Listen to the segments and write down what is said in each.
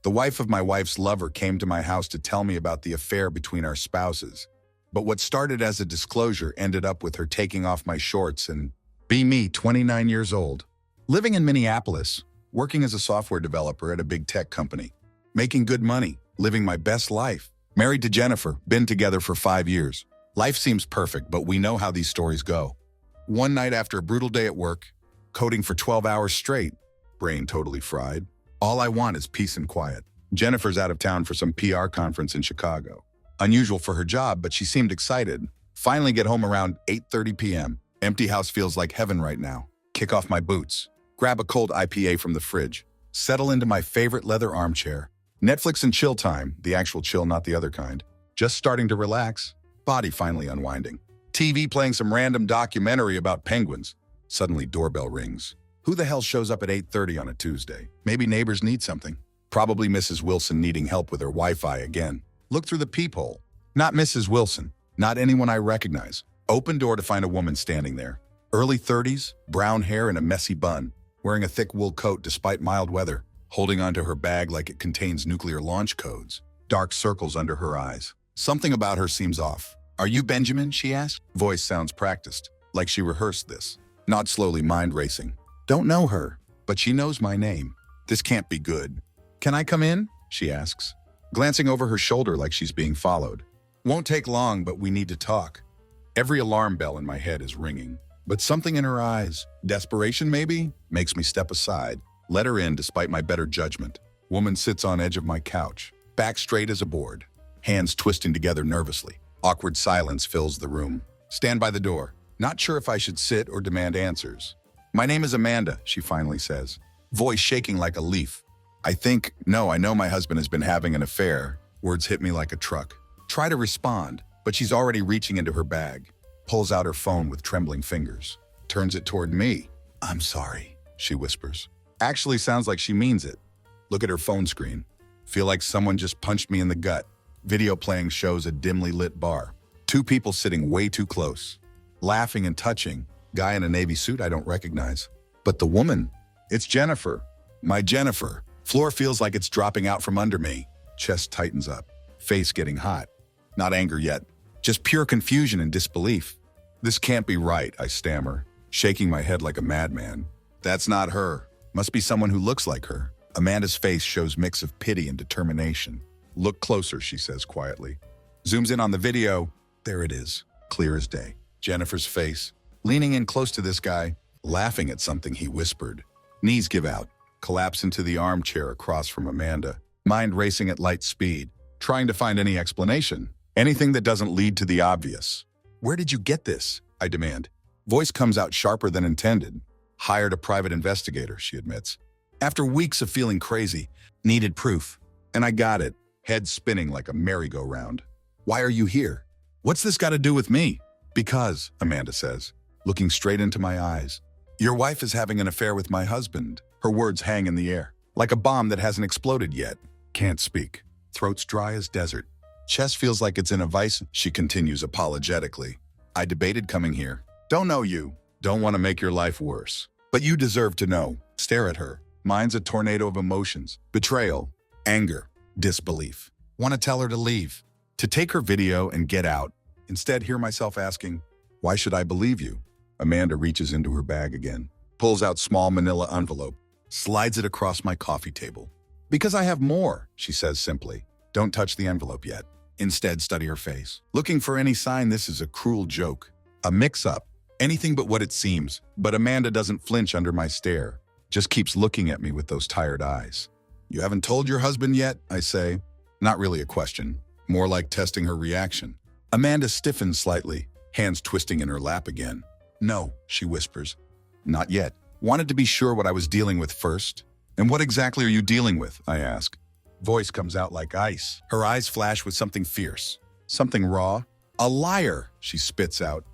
The wife of my wife's lover came to my house to tell me about the affair between our spouses. But what started as a disclosure ended up with her taking off my shorts and be me, 29 years old, living in Minneapolis, working as a software developer at a big tech company, making good money, living my best life. Married to Jennifer, been together for 5 years. Life seems perfect, but we know how these stories go. One night after a brutal day at work, coding for 12 hours straight, brain totally fried. All I want is peace and quiet. Jennifer's out of town for some PR conference in Chicago. Unusual for her job, but she seemed excited. Finally get home around 8:30 p.m. Empty house feels like heaven right now. Kick off my boots. Grab a cold IPA from the fridge. Settle into my favorite leather armchair. Netflix and chill time, the actual chill, not the other kind. Just starting to relax. Body finally unwinding. TV playing some random documentary about penguins. Suddenly doorbell rings. Who the hell shows up at 8:30 on a Tuesday? Maybe neighbors need something. Probably Mrs. Wilson needing help with her Wi-Fi again. Look through the peephole. Not Mrs. Wilson. Not anyone I recognize. Open door to find a woman standing there. Early 30s, brown hair and a messy bun. Wearing a thick wool coat despite mild weather. Holding onto her bag like it contains nuclear launch codes. Dark circles under her eyes. Something about her seems off. Are you Benjamin? She asked. Voice sounds practiced, like she rehearsed this. Nod slowly, mind racing. Don't know her, but she knows my name. This can't be good. Can I come in? She asks, glancing over her shoulder like she's being followed. Won't take long, but we need to talk. Every alarm bell in my head is ringing, but something in her eyes, desperation maybe, makes me step aside. Let her in despite my better judgment. Woman sits on edge of my couch, back straight as a board, hands twisting together nervously. Awkward silence fills the room. Stand by the door. Not sure if I should sit or demand answers. My name is Amanda, she finally says, voice shaking like a leaf. I know my husband has been having an affair. Words hit me like a truck. Try to respond, but she's already reaching into her bag. Pulls out her phone with trembling fingers. Turns it toward me. I'm sorry, she whispers. Actually sounds like she means it. Look at her phone screen. Feel like someone just punched me in the gut. Video playing shows a dimly lit bar. 2 people sitting way too close. Laughing and touching. Guy in a navy suit I don't recognize. But the woman, it's Jennifer. My Jennifer. Floor feels like it's dropping out from under me. Chest tightens up. Face getting hot. Not anger yet. Just pure confusion and disbelief. This can't be right, I stammer, shaking my head like a madman. That's not her. Must be someone who looks like her. Amanda's face shows mix of pity and determination. Look closer, she says quietly. Zooms in on the video. There it is, clear as day. Jennifer's face, leaning in close to this guy, laughing at something he whispered. Knees give out, collapse into the armchair across from Amanda, mind racing at light speed, trying to find any explanation, anything that doesn't lead to the obvious. Where did you get this? I demand. Voice comes out sharper than intended. Hired a private investigator, she admits. After weeks of feeling crazy, needed proof. And I got it, head spinning like a merry-go-round. Why are you here? What's this got to do with me? Because, Amanda says, looking straight into my eyes. Your wife is having an affair with my husband. Her words hang in the air, like a bomb that hasn't exploded yet. Can't speak. Throat's dry as desert. Chest feels like it's in a vice, she continues apologetically. I debated coming here. Don't know you. Don't want to make your life worse. But you deserve to know. Stare at her. Mine's a tornado of emotions. Betrayal. Anger. Disbelief. Want to tell her to leave. To take her video and get out. Instead, hear myself asking, why should I believe you? Amanda reaches into her bag again. Pulls out small manila envelope. Slides it across my coffee table. Because I have more, she says simply. Don't touch the envelope yet. Instead, study her face. Looking for any sign this is a cruel joke. A mix-up. Anything but what it seems. But Amanda doesn't flinch under my stare. Just keeps looking at me with those tired eyes. You haven't told your husband yet, I say. Not really a question. More like testing her reaction. Amanda stiffens slightly, hands twisting in her lap again. No, she whispers. Not yet. Wanted to be sure what I was dealing with first. And what exactly are you dealing with? I ask. Voice comes out like ice. Her eyes flash with something fierce. Something raw. A liar, she spits out.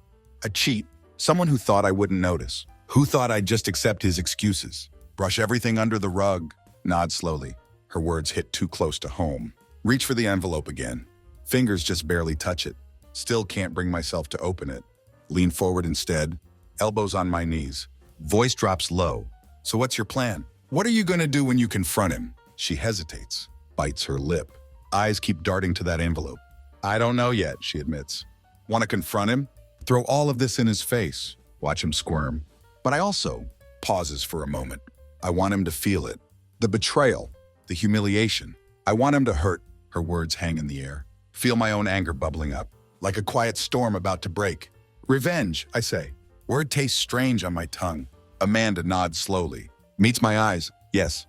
A cheat. Someone who thought I wouldn't notice. Who thought I'd just accept his excuses. Brush everything under the rug. Nod slowly. Her words hit too close to home. Reach for the envelope again. Fingers just barely touch it. Still can't bring myself to open it. Lean forward instead. Elbows on my knees. Voice drops low. So what's your plan? What are you going to do when you confront him? She hesitates. bites her lip. Eyes keep darting to that envelope. I don't know yet, she admits. Want to confront him? Throw all of this in his face. Watch him squirm. But I also pauses for a moment. I want him to feel it. The betrayal, the humiliation. I want him to hurt. Her words hang in the air. Feel my own anger bubbling up, like a quiet storm about to break. Revenge, I say. Word tastes strange on my tongue. Amanda nods slowly. Meets my eyes. Yes.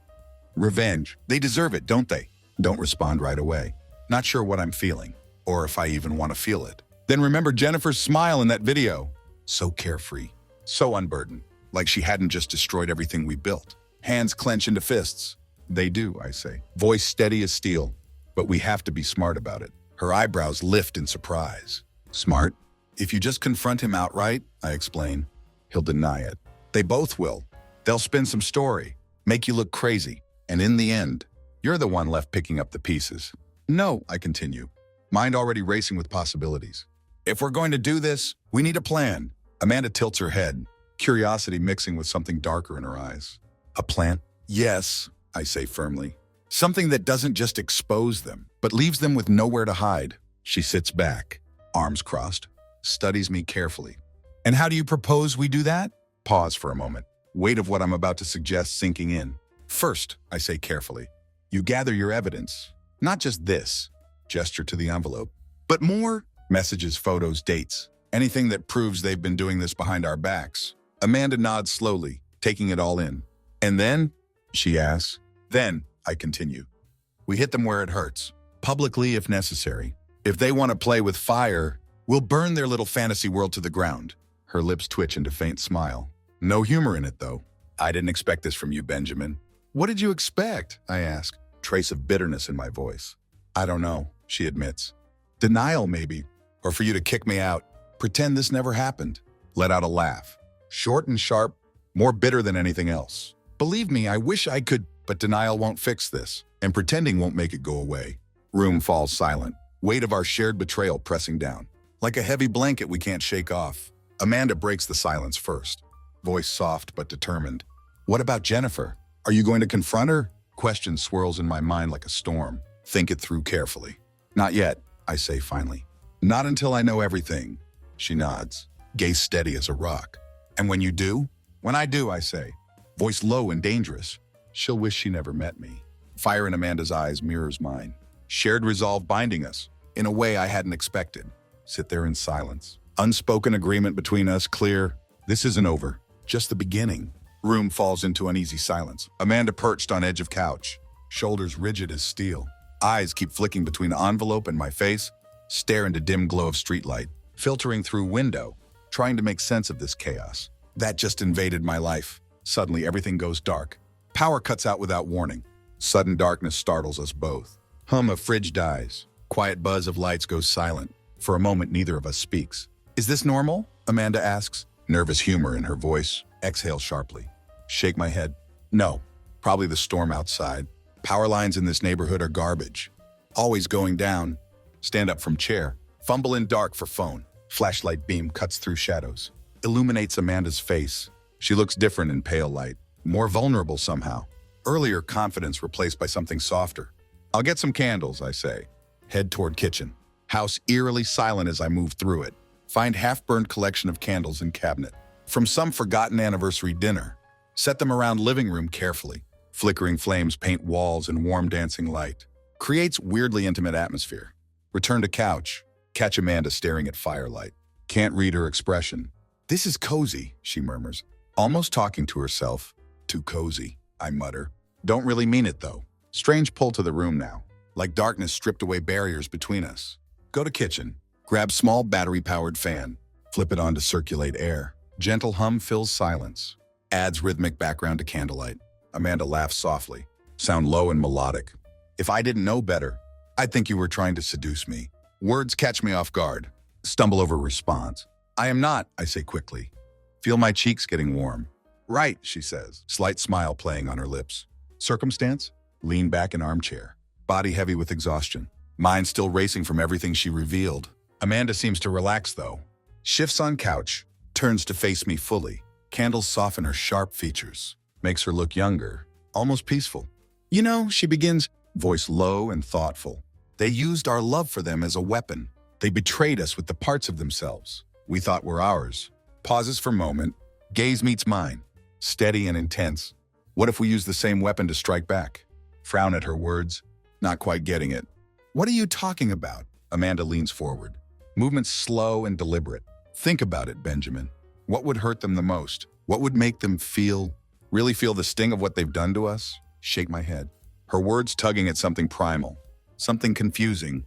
Revenge. They deserve it, don't they? Don't respond right away. Not sure what I'm feeling, or if I even want to feel it. Then remember Jennifer's smile in that video. So carefree, so unburdened, like she hadn't just destroyed everything we built. Hands clench into fists. They do, I say. Voice steady as steel, but we have to be smart about it. Her eyebrows lift in surprise. Smart? If you just confront him outright, I explain, he'll deny it. They both will. They'll spin some story, make you look crazy, and in the end, you're the one left picking up the pieces. No, I continue, mind already racing with possibilities. If we're going to do this, we need a plan. Amanda tilts her head, curiosity mixing with something darker in her eyes. A plan? Yes, I say firmly. Something that doesn't just expose them, but leaves them with nowhere to hide. She sits back, arms crossed, studies me carefully. And how do you propose we do that? Pause for a moment, weight of what I'm about to suggest sinking in. First, I say carefully, you gather your evidence. Not just this, gesture to the envelope, but more messages, photos, dates, anything that proves they've been doing this behind our backs. Amanda nods slowly, taking it all in. And then, she asks. Then, I continue. We hit them where it hurts, publicly if necessary. If they want to play with fire, we'll burn their little fantasy world to the ground. Her lips twitch into faint smile. No humor in it, though. I didn't expect this from you, Benjamin. What did you expect? I ask, trace of bitterness in my voice. I don't know, she admits. Denial, maybe, or for you to kick me out. Pretend this never happened. Let out a laugh. Short and sharp, more bitter than anything else. Believe me, I wish I could, but denial won't fix this, and pretending won't make it go away. Room falls silent, weight of our shared betrayal pressing down. Like a heavy blanket we can't shake off. Amanda breaks the silence first. Voice soft but determined. What about Jennifer? Are you going to confront her? Question swirls in my mind like a storm. Think it through carefully. Not yet, I say finally. Not until I know everything. She nods, gaze steady as a rock. And when you do? When I do, I say. Voice low and dangerous. She'll wish she never met me. Fire in Amanda's eyes mirrors mine. Shared resolve binding us, in a way I hadn't expected. Sit there in silence. Unspoken agreement between us, clear. This isn't over, just the beginning. Room falls into uneasy silence. Amanda perched on edge of couch, shoulders rigid as steel. Eyes keep flicking between envelope and my face, stare into dim glow of streetlight, filtering through window, trying to make sense of this chaos. That just invaded my life. Suddenly everything goes dark. Power cuts out without warning. Sudden darkness startles us both. Hum of fridge dies. Quiet buzz of lights goes silent. For a moment, neither of us speaks. Is this normal? Amanda asks, nervous humor in her voice. Exhale sharply. Shake my head. No, probably the storm outside. Power lines in this neighborhood are garbage. Always going down. Stand up from chair. Fumble in dark for phone. Flashlight beam cuts through shadows. Illuminates Amanda's face. She looks different in pale light. More vulnerable somehow. Earlier confidence replaced by something softer. I'll get some candles, I say. Head toward kitchen. House eerily silent as I move through it. Find half-burned collection of candles in cabinet. From some forgotten anniversary dinner. Set them around living room carefully. Flickering flames paint walls in warm dancing light. Creates weirdly intimate atmosphere. Return to couch. Catch Amanda staring at firelight. Can't read her expression. This is cozy, she murmurs. Almost talking to herself. Too cozy, I mutter. Don't really mean it though. Strange pull to the room now. Like darkness stripped away barriers between us. Go to kitchen. Grab small battery-powered fan. Flip it on to circulate air. Gentle hum fills silence. Adds rhythmic background to candlelight. Amanda laughs softly. Sound low and melodic. If I didn't know better, I'd think you were trying to seduce me. Words catch me off guard. Stumble over response. I am not, I say quickly. Feel my cheeks getting warm. Right, she says, slight smile playing on her lips. Circumstance? Lean back in armchair. Body heavy with exhaustion. Mind still racing from everything she revealed. Amanda seems to relax though. Shifts on couch. Turns to face me fully. Candles soften her sharp features. Makes her look younger. Almost peaceful. You know, she begins, voice low and thoughtful. They used our love for them as a weapon. They betrayed us with the parts of themselves we thought were ours. Pauses for a moment. Gaze meets mine. Steady and intense. What if we use the same weapon to strike back? Frown at her words. Not quite getting it. What are you talking about? Amanda leans forward. Movements slow and deliberate. Think about it, Benjamin. What would hurt them the most? What would make them really feel the sting of what they've done to us? Shake my head. Her words tugging at something primal. Something confusing.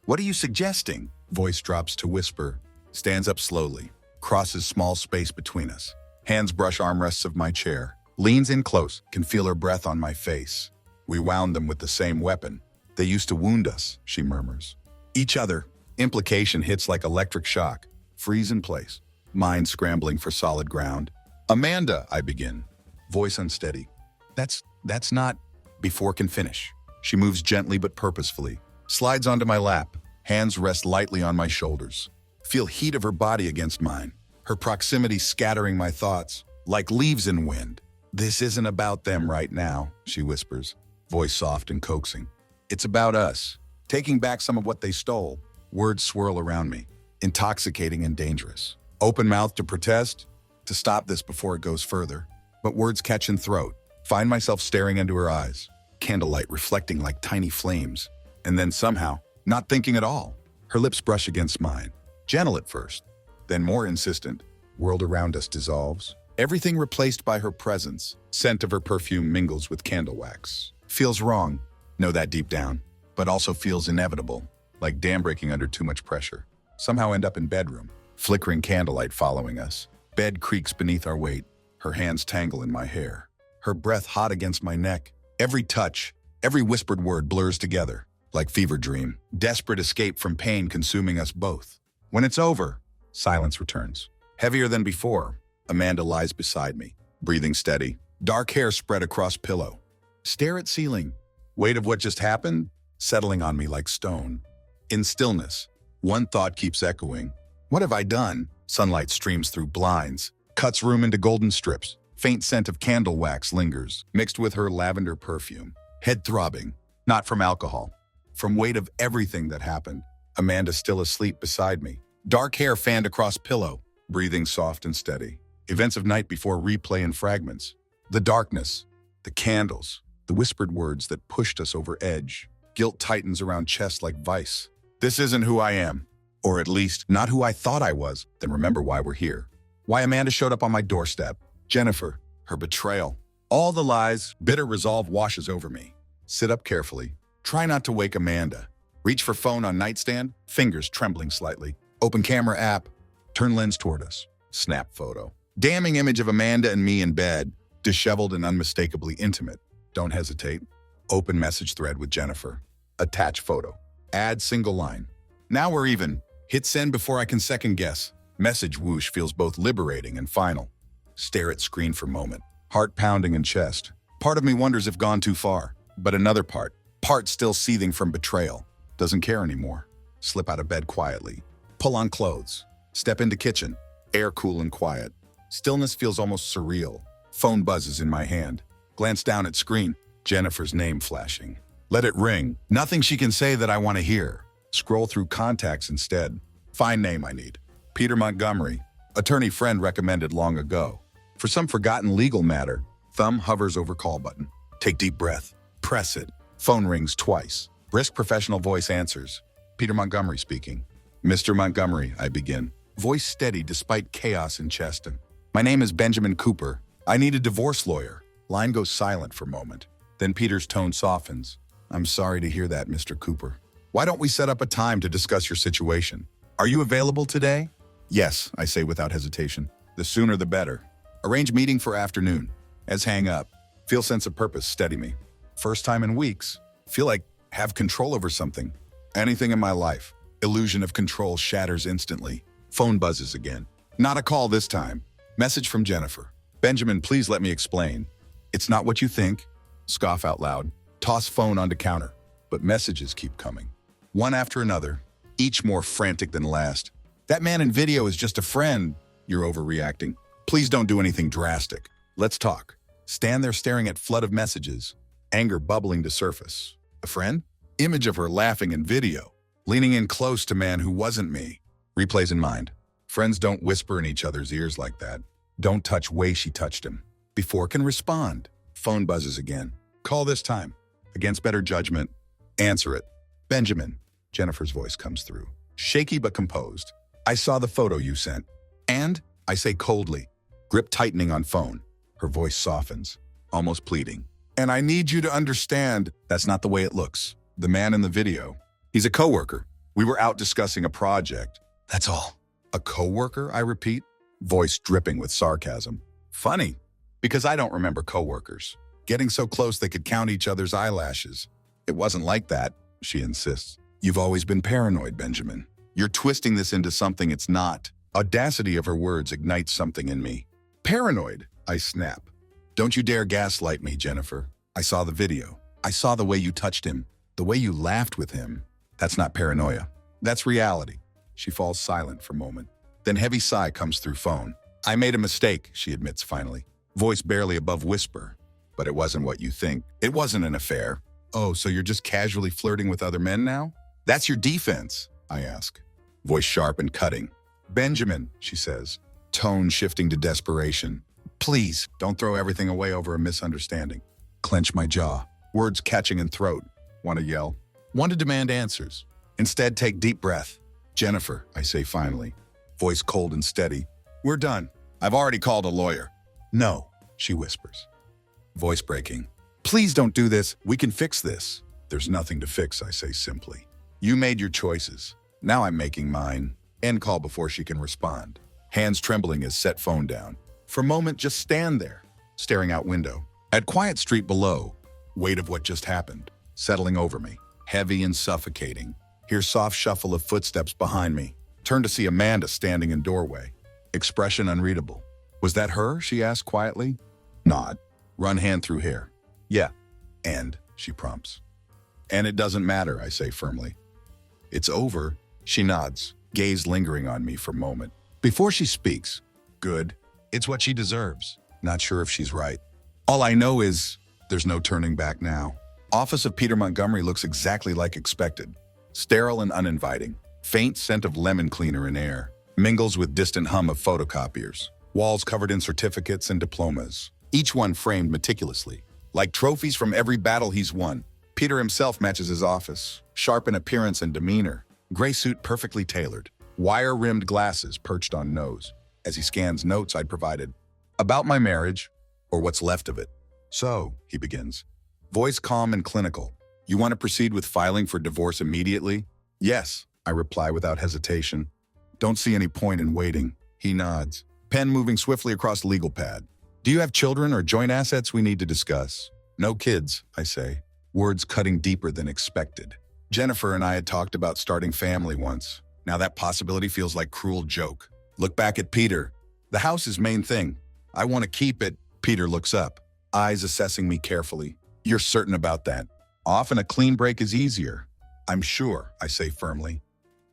What are you suggesting? Voice drops to whisper. Stands up slowly. Crosses small space between us. Hands brush armrests of my chair. Leans in close. Can feel her breath on my face. We wound them with the same weapon. They used to wound us, she murmurs. Each other. Implication hits like electric shock. Freeze in place. Mind scrambling for solid ground. Amanda, I begin. Voice unsteady. That's not... Before can finish. She moves gently but purposefully. Slides onto my lap. Hands rest lightly on my shoulders. Feel heat of her body against mine. Her proximity scattering my thoughts, like leaves in wind. This isn't about them right now, she whispers. Voice soft and coaxing. It's about us. Taking back some of what they stole. Words swirl around me. Intoxicating and dangerous. Open mouth to protest. To stop this before it goes further. But words catch in throat. Find myself staring into her eyes. Candlelight reflecting like tiny flames. And then somehow, not thinking at all. Her lips brush against mine. Gentle at first. Then more insistent. World around us dissolves. Everything replaced by her presence. Scent of her perfume mingles with candle wax. Feels wrong. Know that deep down. But also feels inevitable. Like dam breaking under too much pressure. Somehow end up in bedroom. Flickering candlelight following us. Bed creaks beneath our weight. Her hands tangle in my hair. Her breath hot against my neck. Every touch, every whispered word blurs together. Like fever dream. Desperate escape from pain consuming us both. When it's over, silence returns. Heavier than before, Amanda lies beside me. Breathing steady. Dark hair spread across pillow. Stare at ceiling. Weight of what just happened, settling on me like stone. In stillness, one thought keeps echoing. What have I done? Sunlight streams through blinds, cuts room into golden strips. Faint scent of candle wax lingers, mixed with her lavender perfume. Head throbbing, not from alcohol, from weight of everything that happened. Amanda still asleep beside me. Dark hair fanned across pillow, breathing soft and steady. Events of night before replay in fragments. The darkness, the candles, the whispered words that pushed us over edge. Guilt tightens around chest like vice. This isn't who I am. Or at least, not who I thought I was. Then remember why we're here. Why Amanda showed up on my doorstep. Jennifer, her betrayal. All the lies, bitter resolve washes over me. Sit up carefully. Try not to wake Amanda. Reach for phone on nightstand, fingers trembling slightly. Open camera app. Turn lens toward us. Snap photo. Damning image of Amanda and me in bed, disheveled and unmistakably intimate. Don't hesitate. Open message thread with Jennifer. Attach photo. Add single line. Now we're even. Hit send before I can second guess. Message whoosh feels both liberating and final. Stare at screen for a moment. Heart pounding in chest. Part of me wonders if gone too far. But another part still seething from betrayal, doesn't care anymore. Slip out of bed quietly. Pull on clothes. Step into kitchen. Air cool and quiet. Stillness feels almost surreal. Phone buzzes in my hand. Glance down at screen. Jennifer's name flashing. Let it ring. Nothing she can say that I want to hear. Scroll through contacts instead. Find name I need. Peter Montgomery. Attorney friend recommended long ago. For some forgotten legal matter, thumb hovers over call button. Take deep breath. Press it. Phone rings twice. Brisk professional voice answers. Peter Montgomery speaking. Mr. Montgomery, I begin. Voice steady despite chaos in chest. My name is Benjamin Cooper. I need a divorce lawyer. Line goes silent for a moment. Then Peter's tone softens. I'm sorry to hear that, Mr. Cooper. Why don't we set up a time to discuss your situation? Are you available today? Yes, I say without hesitation. The sooner the better. Arrange meeting for afternoon. As hang up. Feel sense of purpose steady me. First time in weeks. Feel like have control over something. Anything in my life. Illusion of control shatters instantly. Phone buzzes again. Not a call this time. Message from Jennifer. Benjamin, please let me explain. It's not what you think. Scoff out loud. Toss phone onto counter. But messages keep coming. One after another. Each more frantic than last. That man in video is just a friend. You're overreacting. Please don't do anything drastic. Let's talk. Stand there staring at flood of messages. anger bubbling to surface. A friend? Image of her laughing in video, leaning in close to man who wasn't me. Replays in mind. Friends don't whisper in each other's ears like that. Don't touch way she touched him. Before can respond. Phone buzzes again. Call this time. Against better judgment. Answer it. Benjamin. Jennifer's voice comes through. Shaky but composed. I saw the photo you sent. And? I say coldly. Grip tightening on phone. Her voice softens, almost pleading. And I need you to understand that's not the way it looks. The man in the video. He's a coworker. We were out discussing a project. That's all. A coworker, I repeat, voice dripping with sarcasm. Funny, because I don't remember coworkers. Getting so close they could count each other's eyelashes. It wasn't like that, she insists. You've always been paranoid, Benjamin. You're twisting this into something it's not. Audacity of her words ignites something in me. Paranoid, I snap. Don't you dare gaslight me, Jennifer. I saw the video. I saw the way you touched him, the way you laughed with him. That's not paranoia. That's reality. She falls silent for a moment. Then heavy sigh comes through phone. I made a mistake, she admits finally. Voice barely above whisper. But it wasn't what you think. It wasn't an affair. Oh, so you're just casually flirting with other men now? That's your defense, I ask. Voice sharp and cutting. Benjamin, she says, tone shifting to desperation. Please, don't throw everything away over a misunderstanding. Clench my jaw, words catching in throat. Want to yell? Want to demand answers. Instead, take deep breath. Jennifer, I say finally. Voice cold and steady. We're done. I've already called a lawyer. No, she whispers. Voice breaking. Please don't do this. We can fix this. There's nothing to fix, I say simply. You made your choices. Now I'm making mine. End call before she can respond. Hands trembling as set phone down. For a moment, just stand there, staring out window. At quiet street below, weight of what just happened, settling over me, heavy and suffocating. Hear soft shuffle of footsteps behind me. Turn to see Amanda standing in doorway. Expression unreadable. Was that her? She asked quietly. Nod. Run hand through hair. Yeah. And, she prompts. And it doesn't matter, I say firmly. It's over. She nods, gaze lingering on me for a moment. Before she speaks, good. It's what she deserves. Not sure if she's right. All I know is there's no turning back now. Office of Peter Montgomery looks exactly like expected. Sterile and uninviting. Faint scent of lemon cleaner in air. Mingles with distant hum of photocopiers. Walls covered in certificates and diplomas. Each one framed meticulously. Like trophies from every battle he's won. Peter himself matches his office. Sharp in appearance and demeanor. Gray suit perfectly tailored. Wire-rimmed glasses perched on nose. As he scans notes I'd provided. About my marriage, or what's left of it. So, he begins. Voice calm and clinical. You want to proceed with filing for divorce immediately? Yes, I reply without hesitation. Don't see any point in waiting. He nods. Pen moving swiftly across the legal pad. Do you have children or joint assets we need to discuss? No kids, I say. Words cutting deeper than expected. Jennifer and I had talked about starting family once. Now that possibility feels like cruel joke. Look back at Peter. The house is main thing. I want to keep it. Peter looks up, eyes assessing me carefully. You're certain about that? Often a clean break is easier. I'm sure, I say firmly.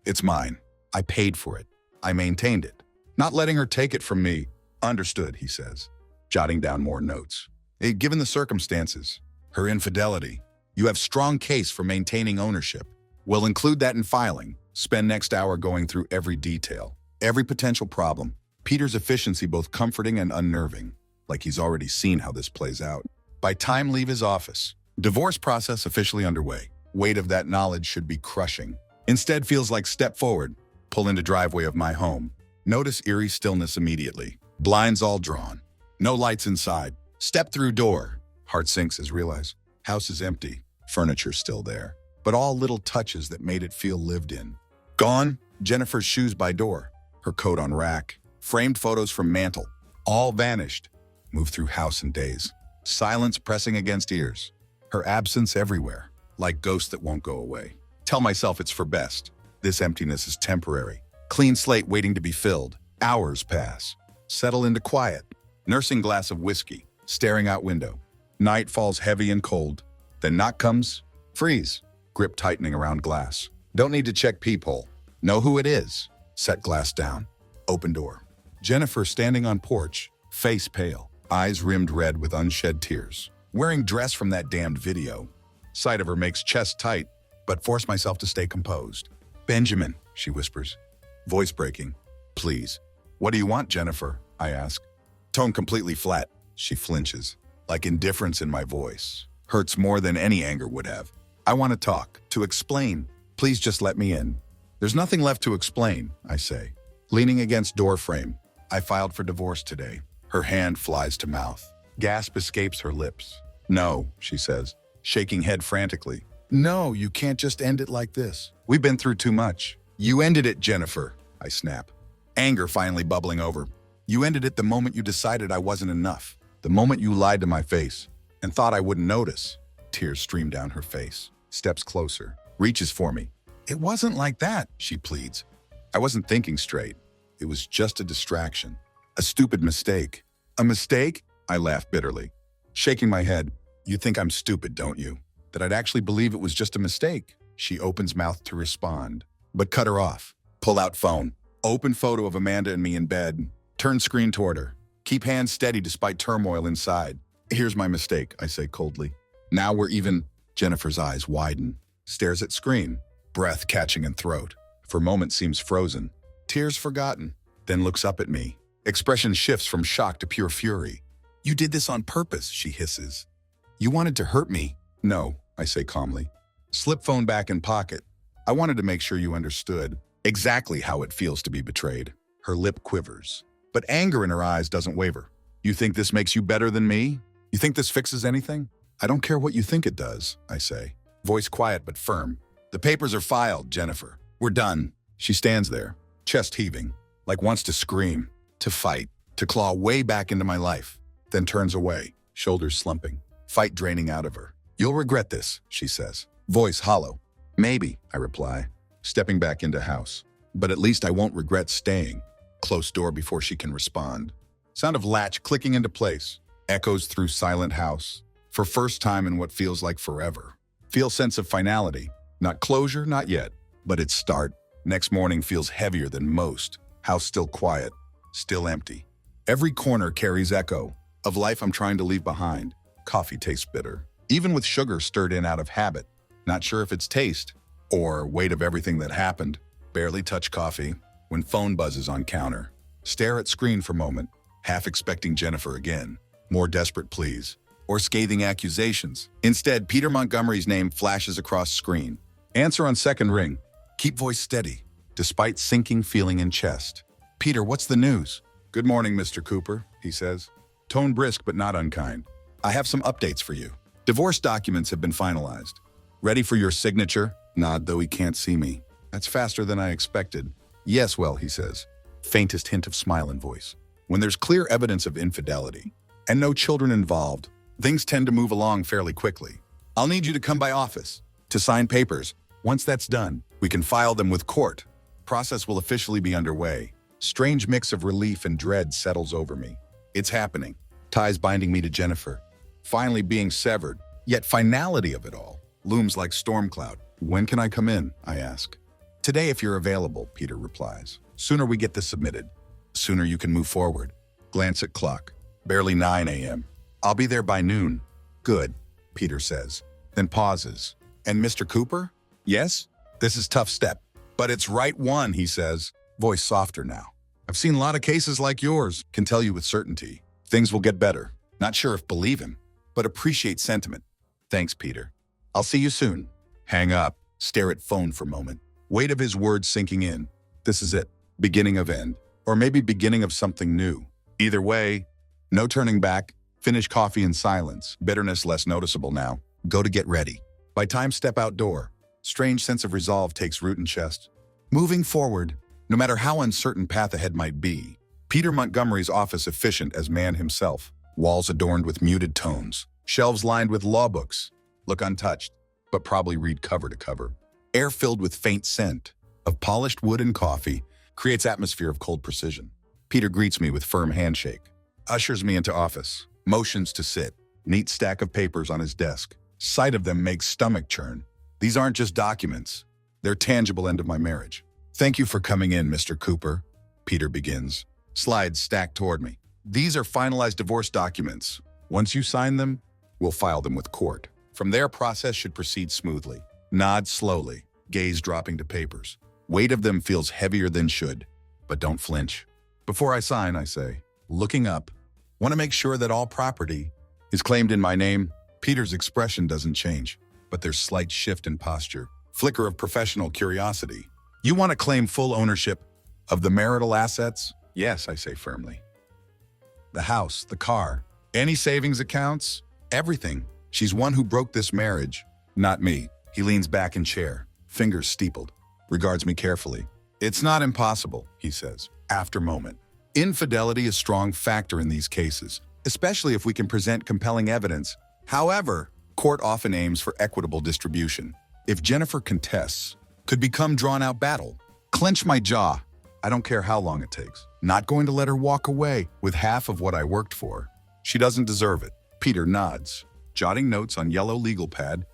It's mine. I paid for it. I maintained it. Not letting her take it from me. Understood, he says, jotting down more notes. Given the circumstances, her infidelity, you have strong case for maintaining ownership. We'll include that in filing. Spend next hour going through every detail, every potential problem. Peter's efficiency both comforting and unnerving, like he's already seen how this plays out. By time leave his office. Divorce process officially underway. Weight of that knowledge should be crushing. Instead feels like step forward, pull into driveway of my home. Notice eerie stillness immediately. Blinds all drawn. No lights inside. Step through door. Heart sinks as realize. House is empty. Furniture still there. But all little touches that made it feel lived in. Gone. Jennifer's shoes by door. Her coat on rack. Framed photos from mantle. All vanished. Move through house and days. Silence pressing against ears. Her absence everywhere. Like ghosts that won't go away. Tell myself it's for best. This emptiness is temporary. Clean slate waiting to be filled. Hours pass. Settle into quiet. Nursing glass of whiskey. Staring out window. Night falls heavy and cold. Then knock comes. Freeze. Grip tightening around glass. Don't need to check peephole. Know who it is. Set glass down. Open door. Jennifer standing on porch. Face pale. Eyes rimmed red with unshed tears. wearing dress from that damned video. Sight of her makes chest tight, but force myself to stay composed. Benjamin, she whispers, voice breaking. Please. What do you want, Jennifer? I ask. Tone completely flat. She flinches, like indifference in my voice. Hurts more than any anger would have. I want to talk, to explain. Please just let me in. There's nothing left to explain, I say. Leaning against door frame, I filed for divorce today. Her hand flies to mouth. Gasp escapes her lips. No, she says, shaking head frantically. No, you can't just end it like this. We've been through too much. You ended it, Jennifer, I snap. Anger finally bubbling over. You ended it the moment you decided I wasn't enough. The moment you lied to my face and thought I wouldn't notice. Tears stream down her face. Steps closer. Reaches for me. It wasn't like that, she pleads. I wasn't thinking straight. It was just a distraction. A stupid mistake. A mistake? I laugh bitterly. Shaking my head. You think I'm stupid, don't you? That I'd actually believe it was just a mistake. She opens mouth to respond, but cut her off. Pull out phone. Open photo of Amanda and me in bed. Turn screen toward her. Keep hands steady despite turmoil inside. Here's my mistake, I say coldly. Now we're even. Jennifer's eyes widen. Stares at screen. Breath catching in throat. For a moment seems frozen. Tears forgotten. Then looks up at me. Expression shifts from shock to pure fury. You did this on purpose, she hisses. You wanted to hurt me. No, I say calmly. Slip phone back in pocket. I wanted to make sure you understood exactly how it feels to be betrayed. Her lip quivers, but anger in her eyes doesn't waver. You think this makes you better than me? You think this fixes anything? I don't care what you think it does, I say. Voice quiet but firm. The papers are filed, Jennifer. We're done. She stands there, chest heaving, like wants to scream, to fight, to claw way back into my life, then turns away, shoulders slumping, fight draining out of her. You'll regret this, she says, voice hollow. Maybe, I reply, stepping back into house. But at least I won't regret staying. Close door before she can respond. Sound of latch clicking into place, echoes through silent house. For first time in what feels like forever. Feel sense of finality. Not closure, not yet, but its start. Next morning feels heavier than most. House still quiet, still empty. Every corner carries echo of life I'm trying to leave behind. Coffee tastes bitter, even with sugar stirred in out of habit. Not sure if it's taste or weight of everything that happened. Barely touch coffee when phone buzzes on counter. Stare at screen for a moment, half expecting Jennifer again. More desperate pleas or scathing accusations. Instead, Peter Montgomery's name flashes across screen. Answer on second ring. Keep voice steady, despite sinking feeling in chest. Peter, what's the news? Good morning, Mr. Cooper, he says. Tone brisk but not unkind. I have some updates for you. Divorce documents have been finalized. Ready for your signature? Nod, though he can't see me. That's faster than I expected. Yes, well, he says. Faintest hint of smile in voice. When there's clear evidence of infidelity and no children involved, things tend to move along fairly quickly. I'll need you to come by office to sign papers. Once that's done, we can file them with court. Process will officially be underway. Strange mix of relief and dread settles over me. It's happening. Ties binding me to Jennifer. Finally being severed, yet finality of it all looms like storm cloud. When can I come in? I ask. Today if you're available, Peter replies. Sooner we get this submitted, sooner you can move forward. Glance at clock. Barely 9 a.m. I'll be there by noon. Good, Peter says, then pauses. And Mr. Cooper? Yes? This is tough step, but it's right one, he says, voice softer now. I've seen a lot of cases like yours, can tell you with certainty. Things will get better. Not sure if believe him, but appreciate sentiment. Thanks, Peter. I'll see you soon. Hang up, stare at phone for a moment. Weight of his words sinking in. This is it. Beginning of end. Or maybe beginning of something new. Either way, no turning back. Finish coffee in silence. Bitterness less noticeable now. Go to get ready. By time step outdoor. Strange sense of resolve takes root in chest. Moving forward, no matter how uncertain path ahead might be. Peter Montgomery's office efficient as man himself. Walls adorned with muted tones. Shelves lined with law books. Look untouched, but probably read cover to cover. Air filled with faint scent of polished wood and coffee creates atmosphere of cold precision. Peter greets me with firm handshake. Ushers me into office. Motions to sit. Neat stack of papers on his desk. Sight of them makes stomach churn. These aren't just documents. They're tangible end of my marriage. Thank you for coming in, Mr. Cooper. Peter begins. Slides stacked toward me. These are finalized divorce documents. Once you sign them, We'll file them with court. From there, process should proceed smoothly. Nod slowly, gaze dropping to papers. Weight of them feels heavier than should, but don't flinch. Before I sign, I say, looking up, want to make sure that all property is claimed in my name. Peter's expression doesn't change, but there's slight shift in posture, flicker of professional curiosity. You want to claim full ownership of the marital assets? Yes, I say firmly. The house, the car, any savings accounts, everything. She's one who broke this marriage, not me. He leans back in chair, fingers steepled, regards me carefully. It's not impossible, he says, after moment. Infidelity is a strong factor in these cases, especially if we can present compelling evidence. However, court often aims for equitable distribution. If Jennifer contests, could become drawn-out battle. Clench my jaw. I don't care how long it takes. Not going to let her walk away with half of what I worked for. She doesn't deserve it. Peter nods, jotting notes on yellow legal pad.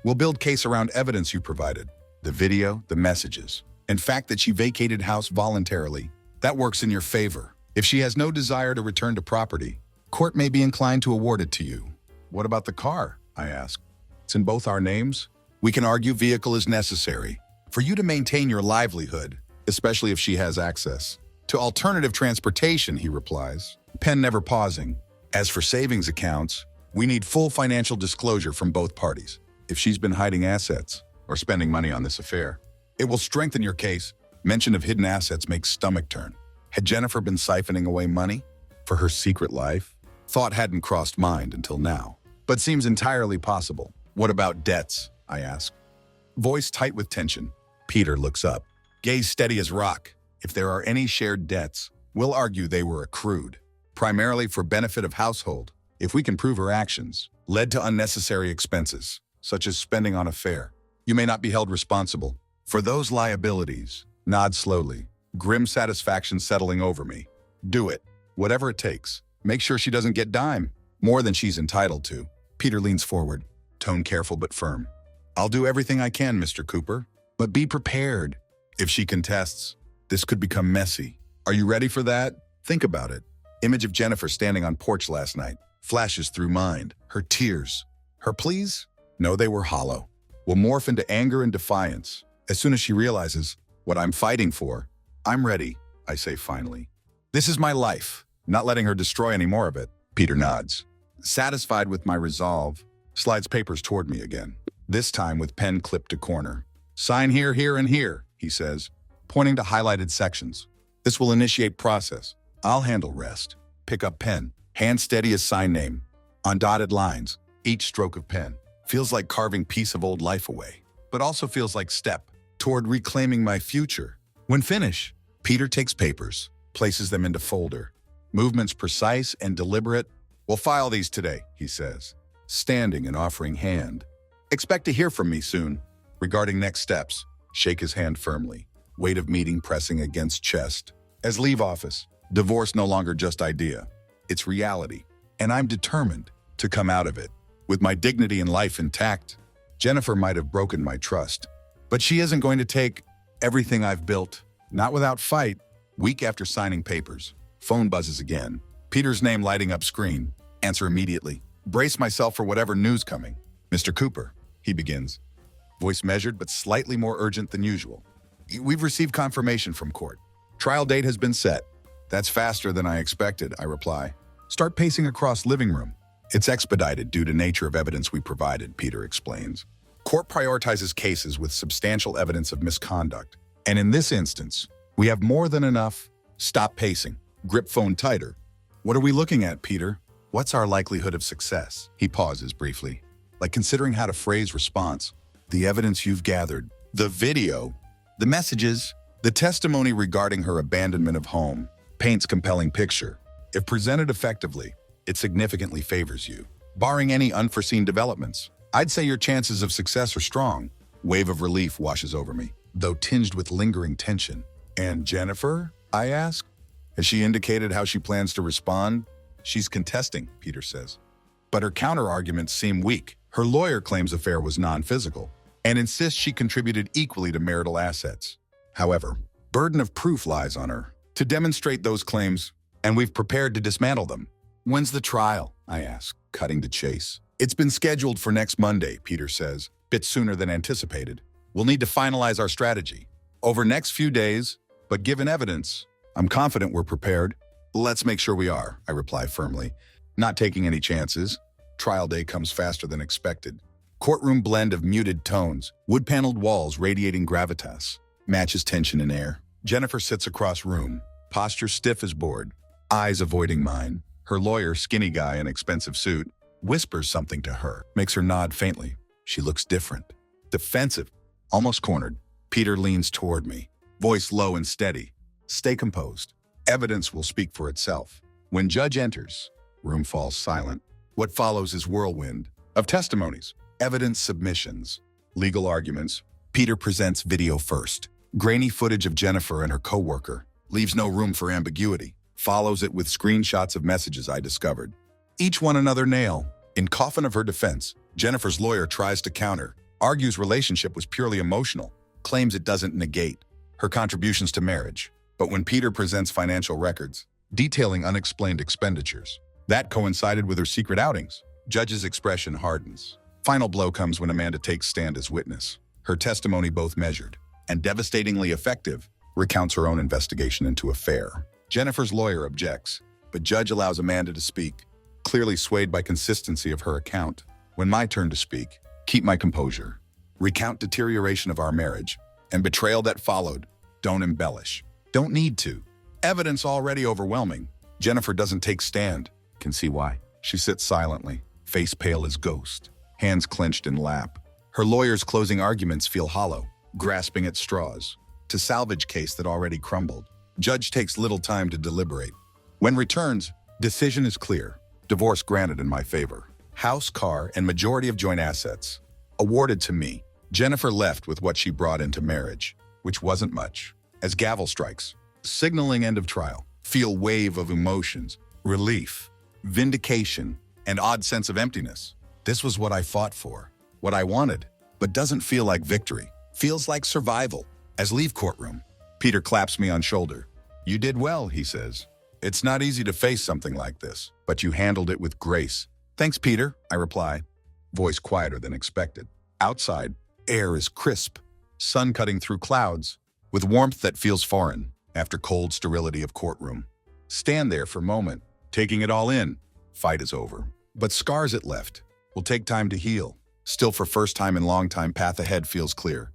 We'll build case around evidence you provided. The video, the messages. In fact, that she vacated house voluntarily. That works in your favor. If she has no desire to return to property, court may be inclined to award it to you. What about the car? I ask. It's in both our names. We can argue vehicle is necessary for you to maintain your livelihood, especially if she has access to alternative transportation, he replies, pen never pausing. As for savings accounts, we need full financial disclosure from both parties. If she's been hiding assets or spending money on this affair, it will strengthen your case. Mention of hidden assets makes stomach turn. Had Jennifer been siphoning away money for her secret life? Thought hadn't crossed mind until now, but seems entirely possible. What about debts? I ask. Voice tight with tension. Peter looks up, gaze steady as rock. If there are any shared debts, we'll argue they were accrued, primarily for benefit of household. If we can prove her actions led to unnecessary expenses, such as spending on a fare, you may not be held responsible for those liabilities. Nod slowly, grim satisfaction settling over me. Do it, whatever it takes. Make sure she doesn't get dime, more than she's entitled to. Peter leans forward, tone careful but firm. I'll do everything I can, Mr. Cooper, but be prepared. If she contests, this could become messy. Are you ready for that? Think about it. Image of Jennifer standing on porch last night flashes through mind. Her tears, her pleas? No, they were hollow. Will morph into anger and defiance. As soon as she realizes what I'm fighting for, I'm ready, I say finally. This is my life, not letting her destroy any more of it. Peter nods. Satisfied with my resolve, slides papers toward me again, this time with pen clipped to corner. Sign here, here, and here, he says, pointing to highlighted sections. This will initiate process. I'll handle rest. Pick up pen, hand steady as sign name. On dotted lines, each stroke of pen feels like carving piece of old life away, but also feels like step toward reclaiming my future. When finished, Peter takes papers, places them into folder. Movements precise and deliberate. We'll file these today, he says, standing and offering hand. Expect to hear from me soon. Regarding next steps, shake his hand firmly, weight of meeting pressing against chest. As leave office, divorce no longer just idea. It's reality, and I'm determined to come out of it. With my dignity and life intact, Jennifer might have broken my trust, but she isn't going to take everything I've built, not without fight. Week after signing papers, phone buzzes again. Peter's name lighting up screen. Answer immediately. Brace myself for whatever news coming. Mr. Cooper, he begins. Voice measured but slightly more urgent than usual. We've received confirmation from court. Trial date has been set. That's faster than I expected, I reply. Start pacing across living room. It's expedited due to nature of evidence we provided, Peter explains. Court prioritizes cases with substantial evidence of misconduct. And in this instance, we have more than enough. Stop pacing. Grip phone tighter. What are we looking at, Peter? What's our likelihood of success? He pauses briefly, like considering how to phrase response. The evidence you've gathered, the video, the messages, the testimony regarding her abandonment of home paints compelling picture. If presented effectively, it significantly favors you. Barring any unforeseen developments, I'd say your chances of success are strong. Wave of relief washes over me, though tinged with lingering tension. And Jennifer? I ask. Has she indicated how she plans to respond? She's contesting, Peter says. But her counter-arguments seem weak. Her lawyer claims affair was non-physical and insists she contributed equally to marital assets. However, burden of proof lies on her to demonstrate those claims, and we've prepared to dismantle them. When's the trial? I ask, cutting to chase. It's been scheduled for next Monday, Peter says, bit sooner than anticipated. We'll need to finalize our strategy over next few days, but given evidence, I'm confident we're prepared. Let's make sure we are, I reply firmly, not taking any chances. Trial day comes faster than expected. Courtroom blend of muted tones, wood-paneled walls radiating gravitas, matches tension in air. Jennifer sits across room, posture stiff as board, eyes avoiding mine. Her lawyer, skinny guy in expensive suit, whispers something to her, makes her nod faintly. She looks different, defensive, almost cornered. Peter leans toward me, voice low and steady. Stay composed. Evidence will speak for itself. When judge enters, room falls silent. What follows is whirlwind of testimonies, evidence submissions, legal arguments. Peter presents video first. Grainy footage of Jennifer and her coworker leaves no room for ambiguity. Follows it with screenshots of messages I discovered. Each one another nail. In coffin of her defense, Jennifer's lawyer tries to counter, argues relationship was purely emotional, claims it doesn't negate her contributions to marriage. But when Peter presents financial records, detailing unexplained expenditures, that coincided with her secret outings, judge's expression hardens. Final blow comes when Amanda takes stand as witness. Her testimony, both measured and devastatingly effective, recounts her own investigation into affair. Jennifer's lawyer objects, but judge allows Amanda to speak, clearly swayed by consistency of her account. When my turn to speak, keep my composure. Recount deterioration of our marriage and betrayal that followed. Don't embellish. Don't need to. Evidence already overwhelming. Jennifer doesn't take stand. Can see why. She sits silently, face pale as ghost, hands clenched in lap. Her lawyer's closing arguments feel hollow, grasping at straws to salvage case that already crumbled. Judge takes little time to deliberate. When returns, decision is clear. Divorce granted in my favor. House, car, and majority of joint assets awarded to me. Jennifer left with what she brought into marriage, which wasn't much. As gavel strikes, signaling end of trial, feel wave of emotions, relief, vindication, and odd sense of emptiness. This was what I fought for, what I wanted, but doesn't feel like victory. Feels like survival. As leave courtroom, Peter claps me on shoulder. You did well, he says. It's not easy to face something like this, but you handled it with grace. Thanks, Peter, I reply, voice quieter than expected. Outside, air is crisp, sun cutting through clouds, with warmth that feels foreign after cold sterility of courtroom. Stand there for a moment, taking it all in. Fight is over. But scars it left will take time to heal. Still, for first time in long time, path ahead feels clear.